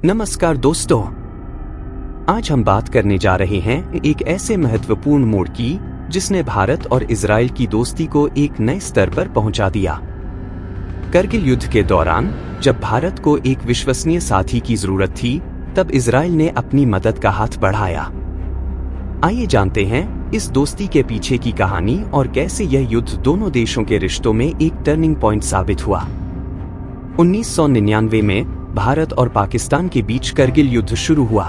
नमस्कार दोस्तों, आज हम बात करने जा रहे हैं एक ऐसे महत्वपूर्ण मोड़ की जिसने भारत और इजराइल की दोस्ती को एक नए स्तर पर पहुंचा दिया। करगिल युद्ध के दौरान जब भारत को एक विश्वसनीय साथी की जरूरत थी, तब इजराइल ने अपनी मदद का हाथ बढ़ाया। आइए जानते हैं इस दोस्ती के पीछे की कहानी और कैसे यह युद्ध दोनों देशों के रिश्तों में एक टर्निंग पॉइंट साबित हुआ। 1999 में भारत और पाकिस्तान के बीच करगिल युद्ध शुरू हुआ।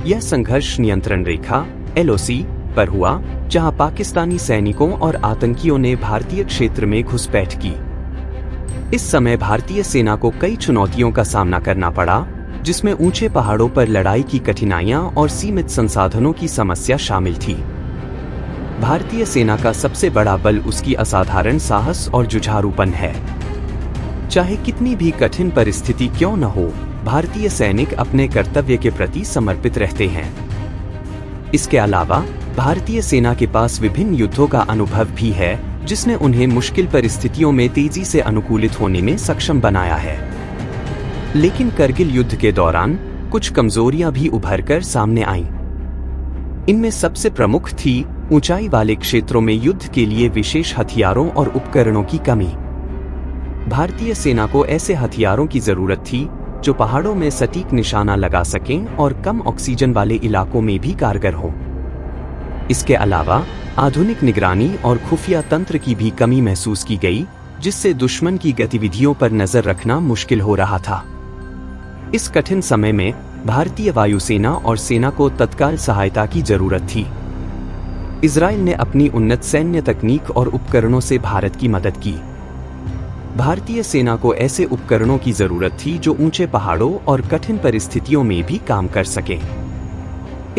यह संघर्ष नियंत्रण रेखा (LOC) पर हुआ, जहां पाकिस्तानी सैनिकों और आतंकियों ने भारतीय क्षेत्र में घुसपैठ की। इस समय भारतीय सेना को कई चुनौतियों का सामना करना पड़ा, जिसमें ऊंचे पहाड़ों पर लड़ाई की कठिनाइयां और सीमित संसाधनों की समस्या शामिल थी। भारतीय सेना का सबसे बड़ा बल उसकी असाधारण साहस और जुझारूपन है। चाहे कितनी भी कठिन परिस्थिति क्यों न हो, भारतीय सैनिक अपने कर्तव्य के प्रति समर्पित रहते हैं। इसके अलावा भारतीय सेना के पास विभिन्न युद्धों का अनुभव भी है, जिसने उन्हें मुश्किल परिस्थितियों में तेजी से अनुकूलित होने में सक्षम बनाया है। लेकिन करगिल युद्ध के दौरान कुछ कमजोरियां भी उभरकर सामने आईं। इनमें सबसे प्रमुख थी ऊंचाई वाले क्षेत्रों में युद्ध के लिए विशेष हथियारों और उपकरणों की कमी। भारतीय सेना को ऐसे हथियारों की जरूरत थी जो पहाड़ों में सटीक निशाना लगा सकें और कम ऑक्सीजन वाले इलाकों में भी कारगर हों। इसके अलावा आधुनिक निगरानी और खुफिया तंत्र की भी कमी महसूस की गई, जिससे दुश्मन की गतिविधियों पर नजर रखना मुश्किल हो रहा था। इस कठिन समय में भारतीय वायुसेना और सेना को तत्काल सहायता की जरूरत थी। इजराइल ने अपनी उन्नत सैन्य तकनीक और उपकरणों से भारत की मदद की। भारतीय सेना को ऐसे उपकरणों की जरूरत थी जो ऊंचे पहाड़ों और कठिन परिस्थितियों में भी काम कर सके।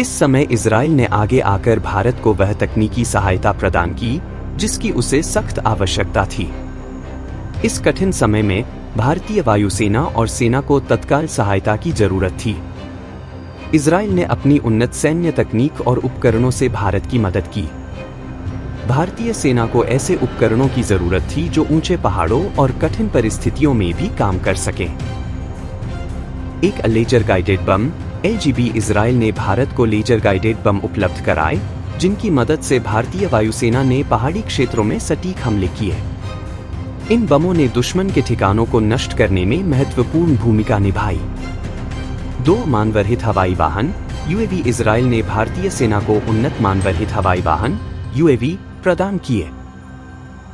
इस समय इजराइल ने आगे आकर भारत को वह तकनीकी सहायता प्रदान की जिसकी उसे सख्त आवश्यकता थी। इस कठिन समय में भारतीय वायुसेना और सेना को तत्काल सहायता की जरूरत थी। इजराइल ने अपनी उन्नत सैन्य तकनीक और उपकरणों से भारत की मदद की। भारतीय सेना को ऐसे उपकरणों की जरूरत थी जो ऊंचे पहाड़ों और कठिन परिस्थितियों में भी काम कर सकें। एक laser guided bomb (LGB) Israel ने भारत को लेजर गाइडेड बम उपलब्ध कराए, जिनकी मदद से भारतीय वायुसेना ने पहाड़ी क्षेत्रों में सटीक हमले किए। इन बमों ने दुश्मन के ठिकानों को नष्ट करने में महत्वपूर्ण भूमिका निभाई। 2 मानवरहित हवाई वाहन (UAV) इजराइल ने भारतीय सेना को उन्नत मानवरहित हवाई वाहन (UAV) प्रदान किए।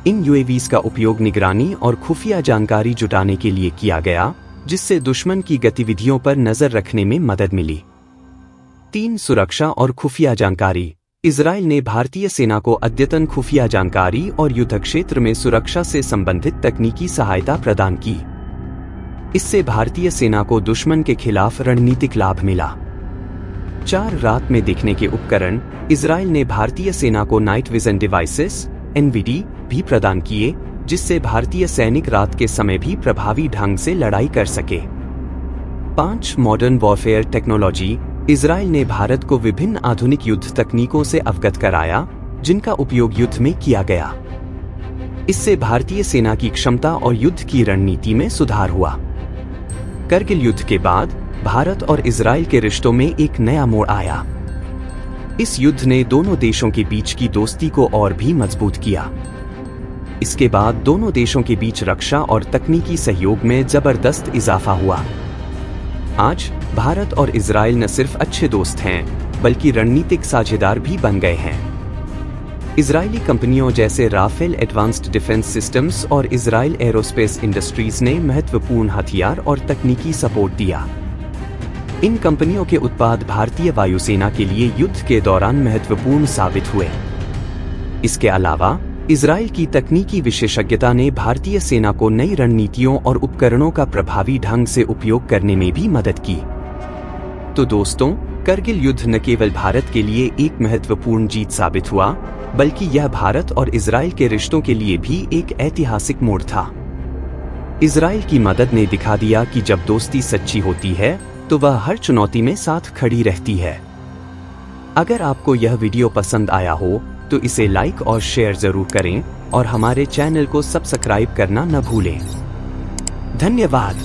इन UAVs का उपयोग निगरानी और खुफिया जानकारी जुटाने के लिए किया गया, जिससे दुश्मन की गतिविधियों पर नजर रखने में मदद मिली। 3 सुरक्षा और खुफिया जानकारी इजराइल ने भारतीय सेना को अद्यतन खुफिया जानकारी और युद्ध क्षेत्र में सुरक्षा से संबंधित तकनीकी सहायता प्रदान की। इससे भारतीय सेना को दुश्मन के खिलाफ रणनीतिक लाभ मिला। 4 रात में देखने के उपकरण इजराइल ने भारतीय सेना को नाइट विजन डिवाइसेस (NVD) भी प्रदान किए, जिससे भारतीय सैनिक रात के समय भी प्रभावी ढंग से लड़ाई कर सके। 5 मॉडर्न वॉरफेयर टेक्नोलॉजी इजराइल ने भारत को विभिन्न आधुनिक युद्ध तकनीकों से अवगत कराया, जिनका उपयोग युद्ध में किया गया। इससे भारतीय सेना की क्षमता और युद्ध की रणनीति में सुधार हुआ। करगिल युद्ध के बाद भारत और इजराइल के रिश्तों में एक नया मोड़ आया। इस युद्ध ने दोनों देशों के बीच की दोस्ती को और भी मजबूत किया। इसके बाद दोनों देशों के बीच रक्षा और तकनीकी सहयोग में जबरदस्त इजाफा हुआ। आज भारत और इजराइल न सिर्फ अच्छे दोस्त हैं, बल्कि रणनीतिक साझेदार भी बन गए हैं। इजरायली कंपनियों जैसे राफेल एडवांस्ड डिफेंस सिस्टम्स और इजराइल एरोस्पेस इंडस्ट्रीज ने महत्वपूर्ण हथियार और तकनीकी सपोर्ट दिया। इन कंपनियों के उत्पाद भारतीय वायुसेना के लिए युद्ध के दौरान महत्वपूर्ण साबित हुए। इसके अलावा इजराइल की तकनीकी विशेषज्ञता ने भारतीय सेना को नई रणनीतियों और उपकरणों का प्रभावी ढंग से उपयोग करने में भी मदद की। तो दोस्तों, करगिल युद्ध न केवल भारत के लिए एक महत्वपूर्ण जीत साबित हुआ, बल्कि यह भारत और इजराइल के रिश्तों के लिए भी एक ऐतिहासिक मोड़ था। इजराइल की मदद ने दिखा दिया कि जब दोस्ती सच्ची होती है तो वह हर चुनौती में साथ खड़ी रहती है। अगर आपको यह वीडियो पसंद आया हो तो इसे लाइक और शेयर जरूर करें और हमारे चैनल को सब्सक्राइब करना न भूलें। धन्यवाद।